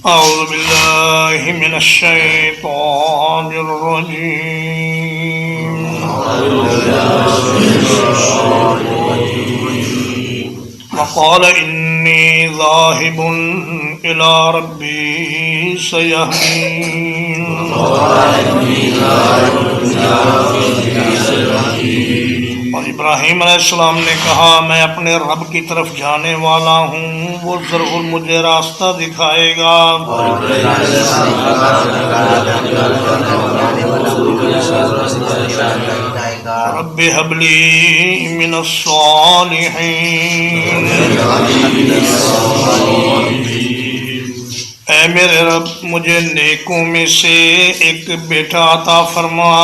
أعوذ بالله من الشيطان الرجيم وقال إني ذاهب إلى ربي سيهدين اور ابراہیم علیہ السلام نے کہا میں اپنے رب کی طرف جانے والا ہوں، وہ ضرور مجھے راستہ دکھائے گا۔ رب هب لي من الصالحين، اے میرے رب مجھے نیکوں میں سے ایک بیٹا عطا فرما۔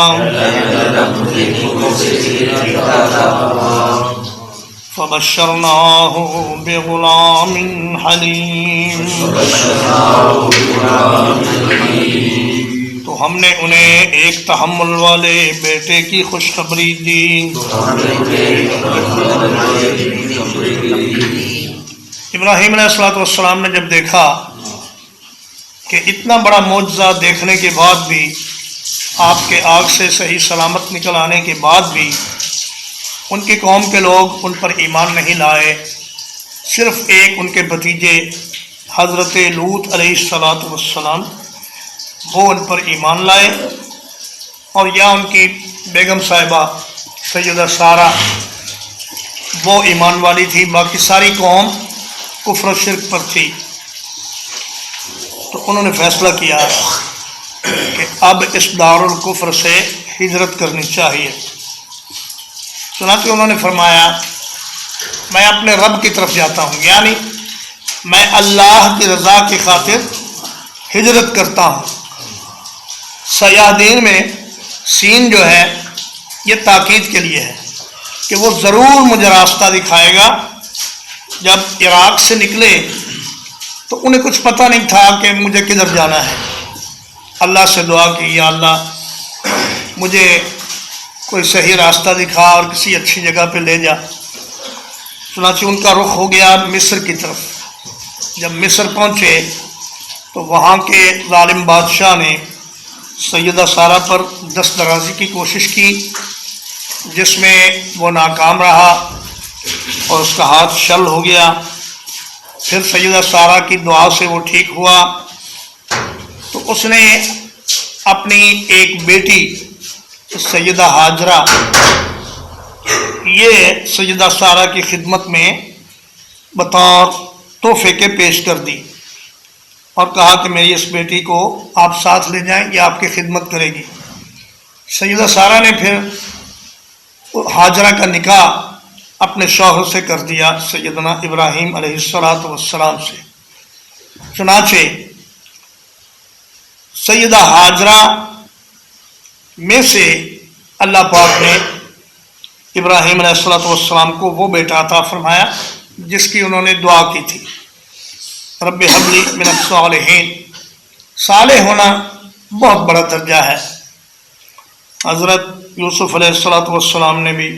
فبشرناه بغلام حلیم، تو ہم نے انہیں ایک تحمل والے بیٹے کی خوشخبری دی۔ ابراہیم علیہ السلام نے جب دیکھا کہ اتنا بڑا معجزہ دیکھنے کے بعد بھی، آپ کے آگ سے صحیح سلامت نکل آنے کے بعد بھی ان کی قوم کے لوگ ان پر ایمان نہیں لائے، صرف ایک ان کے بھتیجے حضرت لوط علیہ السلام وہ ان پر ایمان لائے، اور یا ان کی بیگم صاحبہ سیدہ سارہ وہ ایمان والی تھی، باقی ساری قوم کفر و شرک پر تھی۔ تو انہوں نے فیصلہ کیا کہ اب اس دارالکفر سے ہجرت کرنی چاہیے۔ چنانچہ انہوں نے فرمایا میں اپنے رب کی طرف جاتا ہوں، یعنی میں اللہ کی رضا کی خاطر ہجرت کرتا ہوں۔ سیاحدین میں سین جو ہے یہ تاکید کے لیے ہے کہ وہ ضرور مجھے راستہ دکھائے گا۔ جب عراق سے نکلے تو انہیں کچھ پتہ نہیں تھا کہ مجھے کدھر جانا ہے۔ اللہ سے دعا کی یا اللہ مجھے کوئی صحیح راستہ دکھا اور کسی اچھی جگہ پہ لے جا۔ چنانچہ ان کا رخ ہو گیا مصر کی طرف۔ جب مصر پہنچے تو وہاں کے ظالم بادشاہ نے سیدہ سارہ پر دست درازی کی کوشش کی، جس میں وہ ناکام رہا اور اس کا ہاتھ شل ہو گیا۔ پھر سیدہ سارہ کی دعا سے وہ ٹھیک ہوا، تو اس نے اپنی ایک بیٹی سیدہ ہاجرہ یہ سیدہ سارہ کی خدمت میں بطور تحفے کے پیش کر دی اور کہا کہ میری اس بیٹی کو آپ ساتھ لے جائیں، یہ آپ کی خدمت کرے گی۔ سیدہ سارہ نے پھر ہاجرہ کا نکاح اپنے شوہر سے کر دیا، سیدنا ابراہیم علیہ السلام سے۔ چنانچہ سیدہ ہاجرہ میں سے اللہ پاک نے ابراہیم علیہ السلام کو وہ بیٹا عطا فرمایا جس کی انہوں نے دعا کی تھی، رب ہب لی من الصالحین۔ صالح ہونا بہت بڑا درجہ ہے۔ حضرت یوسف علیہ السلام نے بھی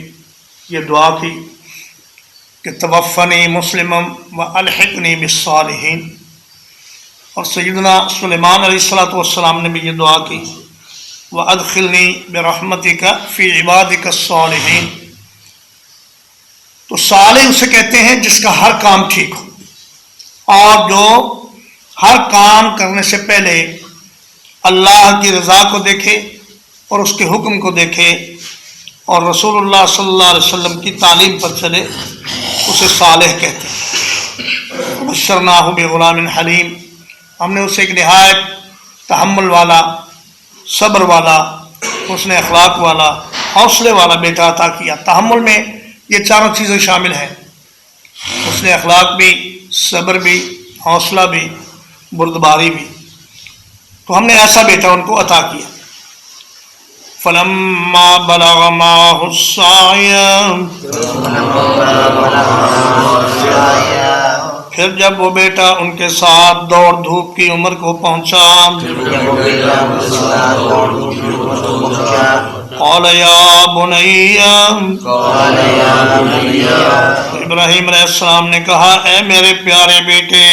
یہ دعا کی کہ توفنی مسلما والحقنی بالصالحین، اور سیدنا سلیمان علیہ السلام نے بھی یہ دعا کی وادخلنی برحمتک فی عبادک الصالحین۔ تو صالح اسے کہتے ہیں جس کا ہر کام ٹھیک ہو، اور جو ہر کام کرنے سے پہلے اللہ کی رضا کو دیکھے اور اس کے حکم کو دیکھے اور رسول اللہ صلی اللہ علیہ وسلم کی تعلیم پر چلے، اسے صالح کہتے ہیں۔ بشرناہ بغلام حلیم، ہم نے اسے ایک نہایت تحمل والا، صبر والا، حسن اخلاق والا، حوصلے والا بیٹا عطا کیا۔ تحمل میں یہ چاروں چیزیں شامل ہیں، حسن اخلاق بھی، صبر بھی، حوصلہ بھی، بردباری بھی۔ تو ہم نے ایسا بیٹا ان کو عطا کیا۔ فلما بلغ معه السعي، پھر جب وہ بیٹا ان کے ساتھ دوڑ دھوپ کی عمر کو پہنچا، قال یا بنی، ابراہیم علیہ السلام نے کہا اے میرے پیارے بیٹے،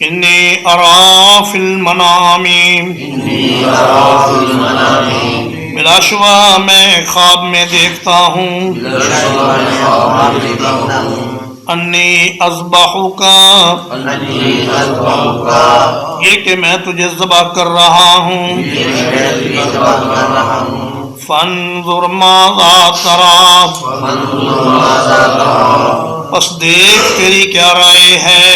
انی ارا فی المنام، بلا شبہ میں خواب میں دیکھتا ہوں، انی اذبحک، یہ کہ میں تجھے ذبح کر رہا ہوں، فانظر ماذا تری، پس دیکھ تیری کیا رائے ہے،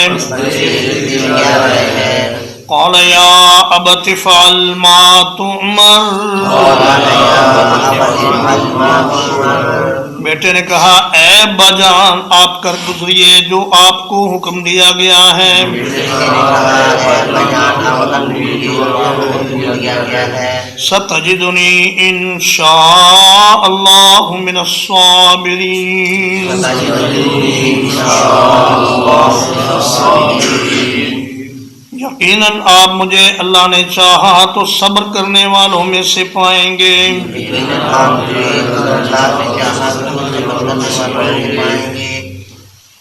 قال یا ابت افعل ما تؤمر، بیٹے نے کہا اے ابا جان آپ کر گزریے جو آپ کو حکم دیا گیا ہے، ستجدنی انشاء اللہ من الصابرین، یقیناً آپ مجھے اللہ نے چاہا تو صبر کرنے والوں میں سے پائیں گے۔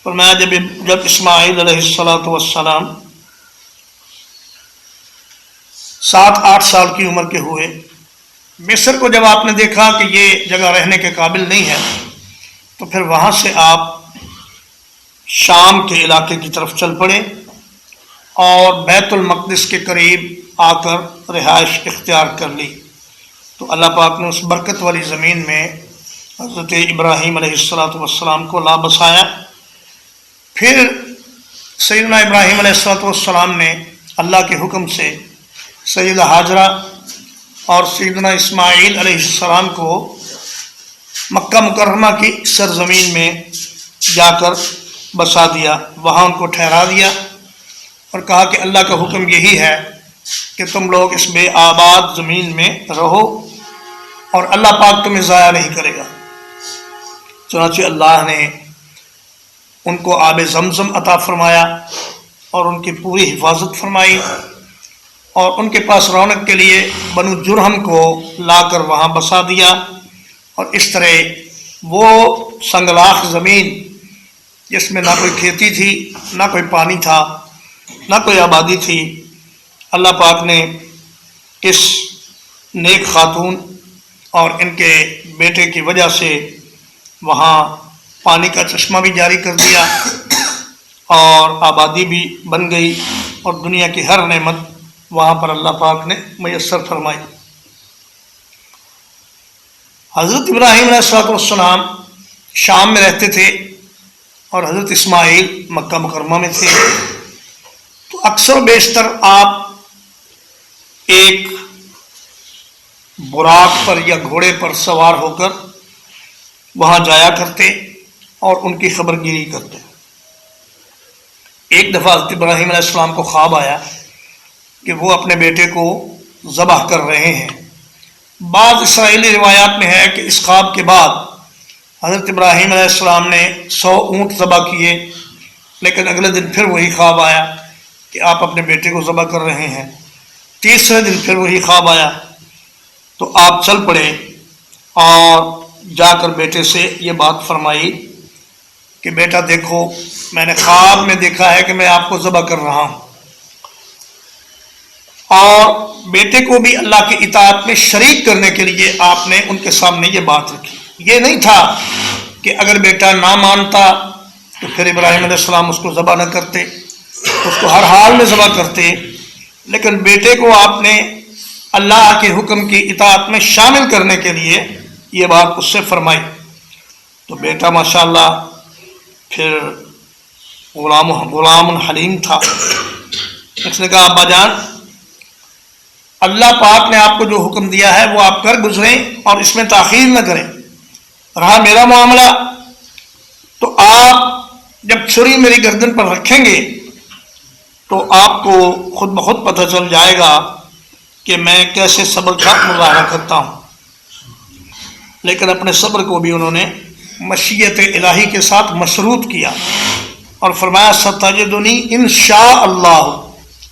فرمایا جب اسماعیل علیہ السلام 7-8 سال کی عمر کے ہوئے، مصر کو جب آپ نے دیکھا کہ یہ جگہ رہنے کے قابل نہیں ہے، تو پھر وہاں سے آپ شام کے علاقے کی طرف چل پڑے اور بیت المقدس کے قریب آ کر رہائش اختیار کر لی۔ تو اللہ پاک نے اس برکت والی زمین میں حضرت ابراہیم علیہ السلام کو لا بسایا۔ پھر سیدنا ابراہیم علیہ السلام نے اللہ کے حکم سے سیدہ ہاجرہ اور سیدنا اسماعیل علیہ السلام کو مکہ مکرمہ کی سرزمین میں جا کر بسا دیا، وہاں ان کو ٹھہرا دیا اور کہا کہ اللہ کا حکم یہی ہے کہ تم لوگ اس بے آباد زمین میں رہو اور اللہ پاک تمہیں ضائع نہیں کرے گا۔ چنانچہ اللہ نے ان کو آب زمزم عطا فرمایا اور ان کی پوری حفاظت فرمائی، اور ان کے پاس رونق کے لیے بنو جرہم کو لا کر وہاں بسا دیا، اور اس طرح وہ سنگلاخ زمین جس میں نہ کوئی کھیتی تھی، نہ کوئی پانی تھا، نہ کوئی آبادی تھی، اللہ پاک نے اس نیک خاتون اور ان کے بیٹے کی وجہ سے وہاں پانی کا چشمہ بھی جاری کر دیا اور آبادی بھی بن گئی، اور دنیا کی ہر نعمت وہاں پر اللہ پاک نے میسر فرمائی۔ حضرت ابراہیم علیہ السلام شام میں رہتے تھے اور حضرت اسماعیل مکہ مکرمہ میں تھے، تو اکثر و بیشتر آپ ایک براق پر یا گھوڑے پر سوار ہو کر وہاں جایا کرتے اور ان کی خبر گیری کرتے۔ ایک دفعہ حضرت ابراہیم علیہ السلام کو خواب آیا کہ وہ اپنے بیٹے کو ذبح کر رہے ہیں۔ بعض اسرائیلی روایات میں ہے کہ اس خواب کے بعد حضرت ابراہیم علیہ السلام نے 100 اونٹ ذبح کیے، لیکن اگلے دن پھر وہی خواب آیا کہ آپ اپنے بیٹے کو ذبح کر رہے ہیں۔ تیسرے دن پھر وہی خواب آیا، تو آپ چل پڑے اور جا کر بیٹے سے یہ بات فرمائی کہ بیٹا دیکھو، میں نے خواب میں دیکھا ہے کہ میں آپ کو ذبح کر رہا ہوں، اور بیٹے کو بھی اللہ کی اطاعت میں شریک کرنے کے لیے آپ نے ان کے سامنے یہ بات رکھی۔ یہ نہیں تھا کہ اگر بیٹا نہ مانتا تو پھر ابراہیم علیہ السلام اس کو ذبح نہ کرتے، اس کو ہر حال میں ذبح کرتے، لیکن بیٹے کو آپ نے اللہ کے حکم کی اطاعت میں شامل کرنے کے لیے یہ بات اس سے فرمائی۔ تو بیٹا ماشاءاللہ پھر غلام حلیم تھا، اس نے کہا ابا جان، اللہ پاک نے آپ کو جو حکم دیا ہے وہ آپ کر گزریں اور اس میں تاخیر نہ کریں۔ رہا میرا معاملہ تو آپ جب چھری میری گردن پر رکھیں گے تو آپ کو خود بخود پتہ چل جائے گا کہ میں کیسے صبر کا مظاہرہ کرتا ہوں۔ لیکن اپنے صبر کو بھی انہوں نے مشیت الہی کے ساتھ مشروط کیا اور فرمایا ستجدنی انشاء اللہ،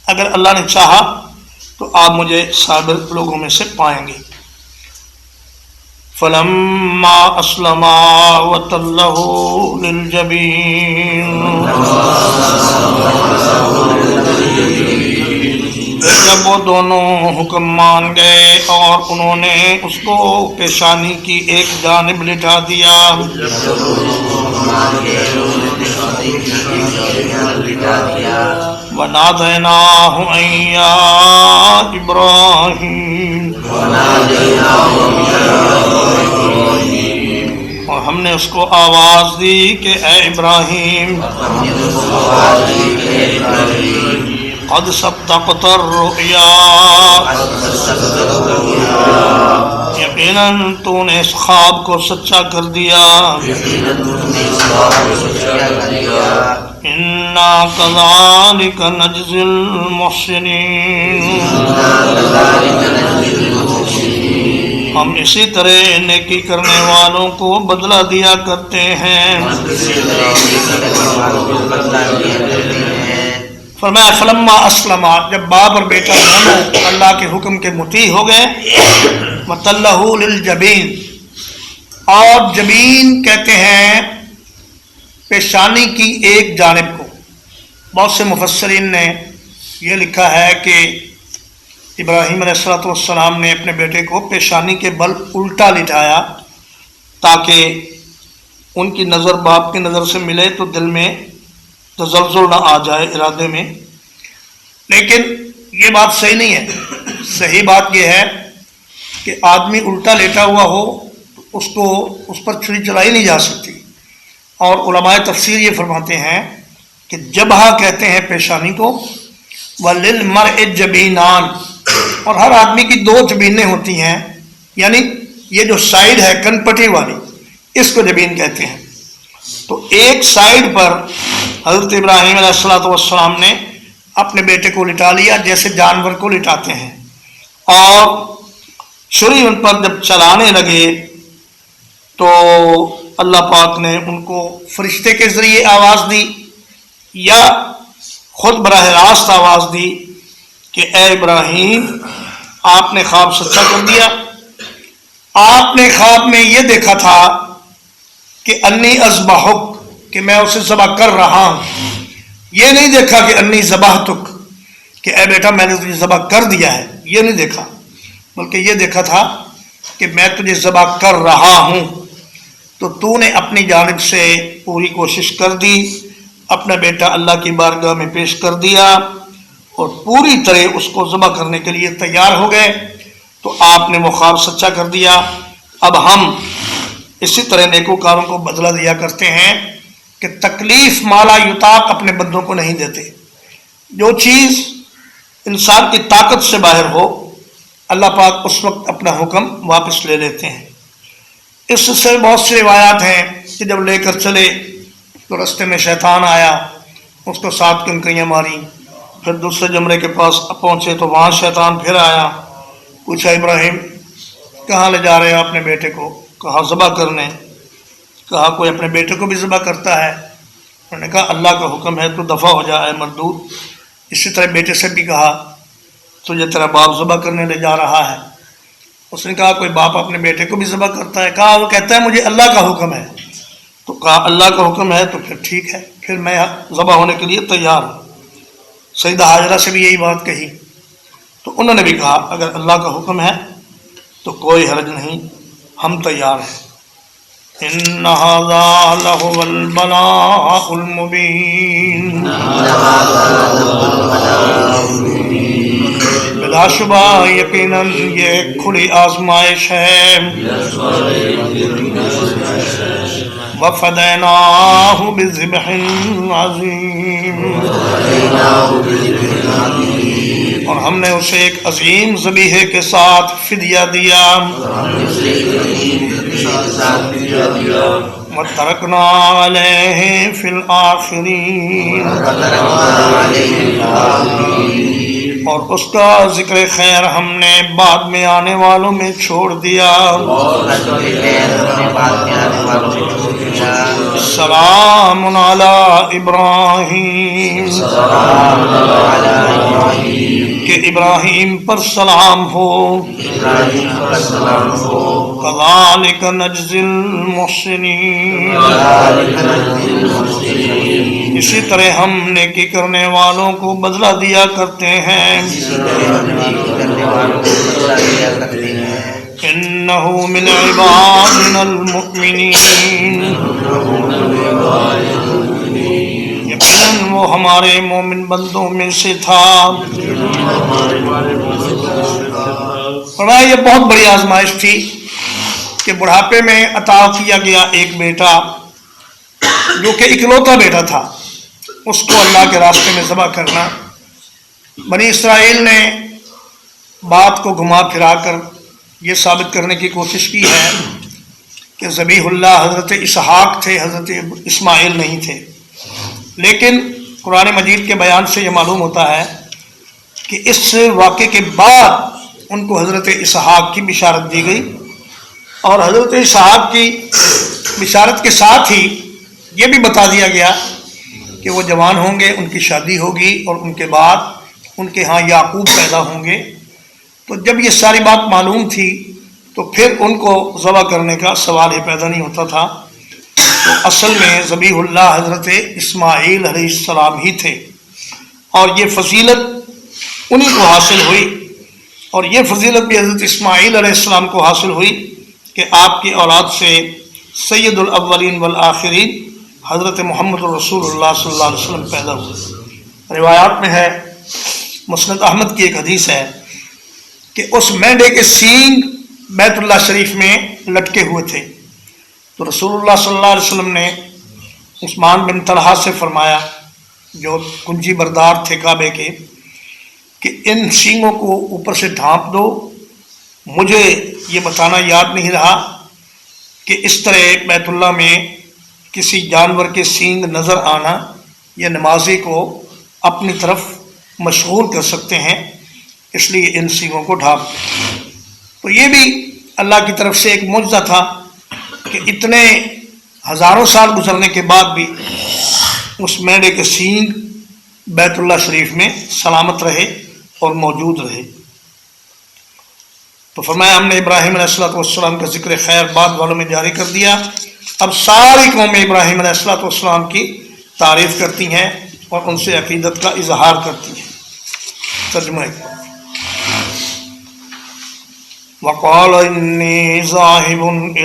اگر اللہ نے چاہا تو آپ مجھے صابر لوگوں میں سے پائیں گے۔ فلما اسلما وتلہ للجبین جب وہ دونوں حکم مان گئے اور انہوں نے اس کو پیشانی کی ایک جانب لٹا دیا، وَنَادَيْنَاهُ أَن يَا إِبْرَاهِيمُ، اور ہم نے اس کو آواز دی کہ اے ابراہیم، قد صدقت الرؤیا، یقیناً تو نے اس خواب کو سچا کر دیا، انا کذالک نجزی المحسنین، ہم اسی طرح نیکی کرنے والوں کو بدلہ دیا کرتے ہیں۔ فرمایا فلما اسلم، جب باپ اور بیٹا دونوں اللہ کے حکم کے مطیع ہو گئے، وَتَلَّهُ لِلْجَبِينِ، اور جبین کہتے ہیں پیشانی کی ایک جانب کو۔ بہت سے مفسرین نے یہ لکھا ہے کہ ابراہیم علیہ السلام نے اپنے بیٹے کو پیشانی کے بل الٹا لٹایا تاکہ ان کی نظر باپ کی نظر سے ملے تو دل میں تزلزل نہ آ جائے ارادے میں، لیکن یہ بات صحیح نہیں ہے۔ صحیح بات یہ ہے کہ آدمی الٹا لیٹا ہوا ہو تو اس پر چھری چلائی نہیں جا سکتی، اور علماء تفسیر یہ فرماتے ہیں کہ جبہہ کہتے ہیں پیشانی کو، وَلِلْمَرْءِ جَبِينَانِ، اور ہر آدمی کی دو جبینیں ہوتی ہیں، یعنی یہ جو سائیڈ ہے کن پٹی والی، اس کو جبین کہتے ہیں۔ تو ایک سائیڈ پر حضرت ابراہیم علیہ السلام نے اپنے بیٹے کو لٹا لیا جیسے جانور کو لٹاتے ہیں، اور چھری ان پر جب چلانے لگے تو اللہ پاک نے ان کو فرشتے کے ذریعے آواز دی یا خود براہ راست آواز دی کہ اے ابراہیم، آپ نے خواب سچا کر دیا، آپ نے خواب میں یہ دیکھا تھا کہ انی اذبحک، کہ میں اسے ذبح کر رہا ہوں، یہ نہیں دیکھا کہ انی ذبحتک، کہ اے بیٹا میں نے تجھے ذبح کر دیا ہے، یہ نہیں دیکھا، بلکہ یہ دیکھا تھا کہ میں تجھے ذبح کر رہا ہوں۔ تو تو نے اپنی جانب سے پوری کوشش کر دی، اپنا بیٹا اللہ کی بارگاہ میں پیش کر دیا اور پوری طرح اس کو ذبح کرنے کے لیے تیار ہو گئے، تو آپ نے وہ خواب سچا کر دیا۔ اب ہم اسی طرح نیکوکاروں کو بدلہ دیا کرتے ہیں کہ تکلیف مالا یطاق اپنے بندوں کو نہیں دیتے۔ جو چیز انسان کی طاقت سے باہر ہو، اللہ پاک اس وقت اپنا حکم واپس لے لیتے ہیں۔ اس سے بہت سی روایات ہیں کہ جب لے کر چلے تو رستے میں شیطان آیا، اس کو 7 کنکریاں ماری، پھر دوسرے جمرے کے پاس پہنچے تو وہاں شیطان پھر آیا، پوچھا ابراہیم کہاں لے جا رہے ہیں اپنے بیٹے کو؟ کہا ذبح کرنے۔ کہا کوئی اپنے بیٹے کو بھی ذبح کرتا ہے؟ انہوں نے کہا اللہ کا حکم ہے تو دفع ہو جائے مردود۔ اسی طرح بیٹے سے بھی کہا تجھے تیرا باپ ذبح کرنے لے جا رہا ہے۔ اس نے کہا کوئی باپ اپنے بیٹے کو بھی ذبح کرتا ہے؟ کہا وہ کہتا ہے مجھے اللہ کا حکم ہے۔ تو کہا اللہ کا حکم ہے تو پھر ٹھیک ہے، پھر میں ذبح ہونے کے لیے تیار ہوں۔ سیدہ ہاجرہ سے بھی یہی بات کہی، تو انہوں نے بھی کہا اگر اللہ کا حکم ہے تو کوئی حرج نہیں، ہم تیار ہیں۔ ان ھذا لہو البلاء المبین، بلا شبہ یقیناً یہ کھلی آزمائش ہے۔ وفدیناہ بذبح عظیم، اور ہم نے اسے ایک عظیم ذبیحے کے ساتھ فدیہ دیا۔ وَتَرَكْنَا عَلَيْهِ فِي الْآخِرِينَ، اور اس کا ذکر خیر ہم نے بعد میں آنے والوں میں چھوڑ دیا۔ سلام علی ابراہیم، کہ ابراہیم پر سلام ہو۔ کذالک نجزی المحسنین، اسی طرح ہم نیکی کرنے والوں کو بدلہ دیا کرتے ہیں انہ من عبادنا المؤمنین یقیناً وہ ہمارے مومن بندوں میں سے تھا۔ فرمایا یہ بہت بڑی آزمائش تھی کہ بڑھاپے میں عطا کیا گیا ایک بیٹا جو کہ اکلوتا بیٹا تھا، اس کو اللہ کے راستے میں ذبح کرنا۔ بنی اسرائیل نے بات کو گھما پھرا کر یہ ثابت کرنے کی کوشش کی ہے کہ ذبیح اللہ حضرت اسحاق تھے، حضرت اسماعیل نہیں تھے، لیکن قرآن مجید کے بیان سے یہ معلوم ہوتا ہے کہ اس واقعے کے بعد ان کو حضرت اسحاق کی بشارت دی گئی، اور حضرت اسحاق کی بشارت کے ساتھ ہی یہ بھی بتا دیا گیا کہ وہ جوان ہوں گے، ان کی شادی ہوگی، اور ان کے بعد ان کے ہاں یعقوب پیدا ہوں گے۔ تو جب یہ ساری بات معلوم تھی تو پھر ان کو ذبح کرنے کا سوال ہی پیدا نہیں ہوتا تھا۔ تو اصل میں ذبیح اللہ حضرت اسماعیل علیہ السلام ہی تھے، اور یہ فضیلت انہی کو حاصل ہوئی، اور یہ فضیلت بھی حضرت اسماعیل علیہ السلام کو حاصل ہوئی کہ آپ کی اولاد سے سید الاولین والآخرین حضرت محمد رسول اللہ صلی اللہ علیہ وسلم پیدا ہوئے۔ روایات میں ہے، مسند احمد کی ایک حدیث ہے کہ اس مینڈے کے سینگ بیت اللہ شریف میں لٹکے ہوئے تھے، تو رسول اللہ صلی اللہ علیہ وسلم نے عثمان بن طلحہ سے فرمایا، جو کنجی بردار تھے کعبے کے، کہ ان سینگوں کو اوپر سے ڈھانپ دو۔ مجھے یہ بتانا یاد نہیں رہا کہ اس طرح بیت اللہ میں کسی جانور کے سینگ نظر آنا یا نمازی کو اپنی طرف مشغول کر سکتے ہیں، اس لیے ان سینگوں کو ڈھانپ دو۔ تو یہ بھی اللہ کی طرف سے ایک معجزہ تھا کہ اتنے ہزاروں سال گزرنے کے بعد بھی اس مینڈے کے سینگ بیت اللہ شریف میں سلامت رہے اور موجود رہے۔ تو فرمایا ہم نے ابراہیم علیہ السلام کا ذکر خیر بعد والوں میں جاری کر دیا۔ اب ساری قومیں ابراہیم علیہ السلام کی تعریف کرتی ہیں اور ان سے عقیدت کا اظہار کرتی ہیں۔ ترجمہ وقال انی ذاہب الی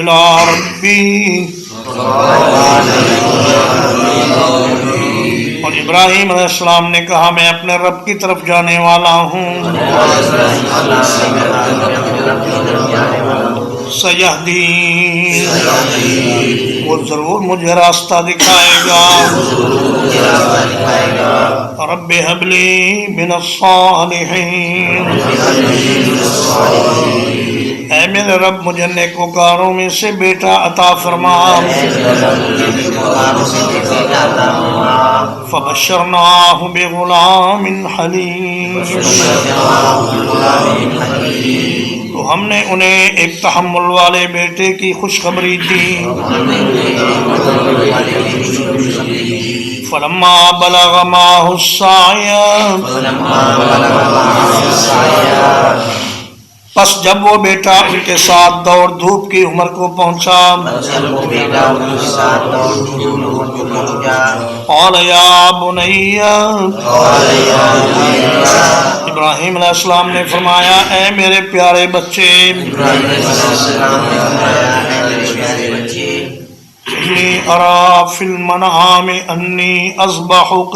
ربی، اور ابراہیم علیہ السلام نے کہا میں اپنے رب کی طرف جانے والا ہوں۔ سیہدین، وہ ضرور مجھے راستہ دکھائے گا۔ رب ہب لی من الصالحین، اے میرے رب مجھے نیکوکاروں میں سے بیٹا عطا فرما۔ فبشرناہ بغلام حلیم، تو ہم نے انہیں ایک تحمل والے بیٹے کی خوشخبری دی۔ فلما بلغ معہ السعی، پس جب وہ بیٹا ان کے ساتھ دوڑ دھوپ کی عمر کو پہنچا، قال یا بنی، ابراہیم علیہ السلام نے فرمایا اے میرے پیارے بچے، انی ارا فی المنام انی اذبحک،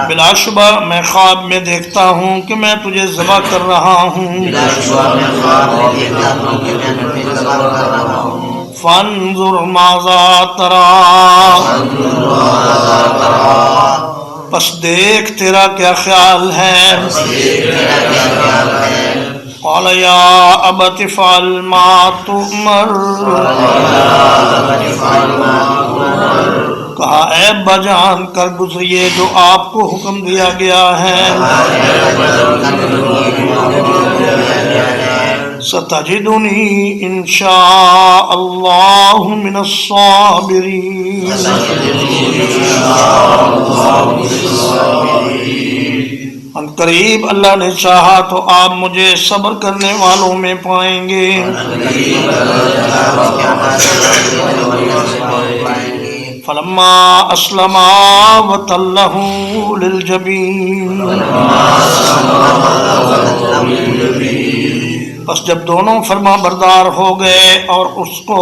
بلا شبہ میں خواب میں دیکھتا ہوں کہ میں تجھے ذبح کر رہا ہوں۔ فانظر ماذا تری، پس دیکھ تیرا کیا خیال ہے۔ قال یا ابت افعل ما تؤمر، کہا اے ابا جان کر گزریے جو آپ کو حکم دیا گیا ہے۔ ستجدنی انشاء اللہ من الصابرین، ان قریب اللہ نے چاہا تو آپ مجھے صبر کرنے والوں میں پائیں گے. فلما اسلما وتلہ للجبین، بس جب دونوں فرما بردار ہو گئے اور اس کو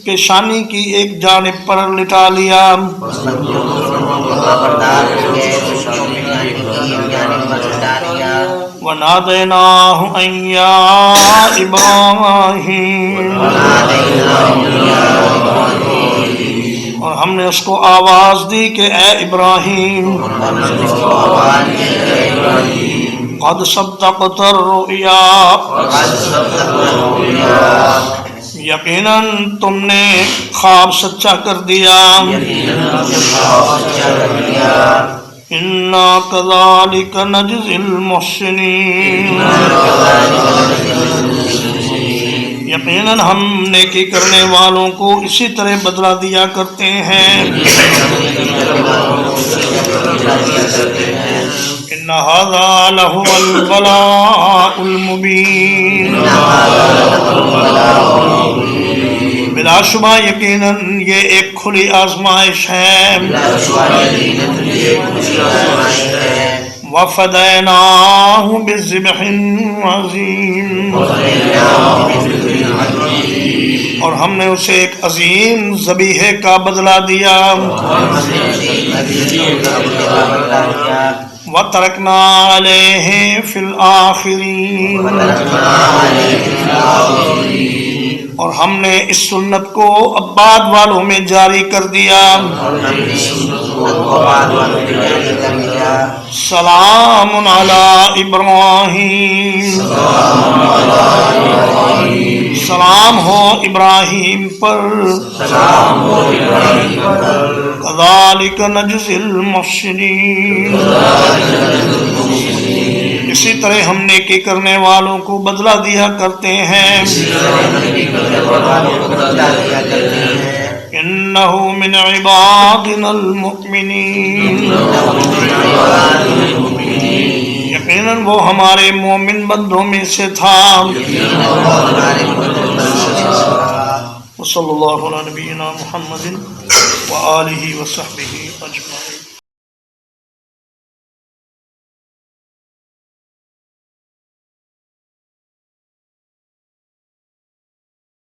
پیشانی کی ایک جانب پر لٹا لیا، وَنَادَيْنَاهُ أَن يَا إِبْرَاهِيمُ، اور ہم نے اس کو آواز دی کہ اے ابراہیم، قد صدقت الرؤیا، یقیناً تم نے خواب سچا کر دیا. اِنَّا كَذَلِكَ نَجْزِي الْمُحْسِنِينَ، یقیناً ہم نیکی کرنے والوں کو اسی طرح بدلہ دیا کرتے ہیں. إِنَّ هَذَا لَهُوَ الْبَلَاءُ الْمُبِينُ، بلا شبہ یقیناً یہ ایک کھلی آزمائش ہے. وَفَدَيْنَاهُ بِذِبْحٍ عَظِيمٍ، اور ہم نے اسے ایک عظیم ذبیحے کا بدلہ دیا. وَتَرَكْنَا عَلَيْهِ فِي الْآخِرِينَ، اور ہم نے اس سنت کو اب بعد والوں میں جاری کر دیا. سلام علی ابراہیم، سلام ہو ابراہیم پر. کذالک نجزی المحسنین، اسی طرح ہم نیکی کرنے والوں کو بدلہ دیا کرتے ہیں. انہ من عبادنا المؤمنین، یقیناً وہ ہمارے مومن بندوں میں سے تھا. وصلی اللہ علی نبینا محمد وآلہ وصحبہ اجمعین.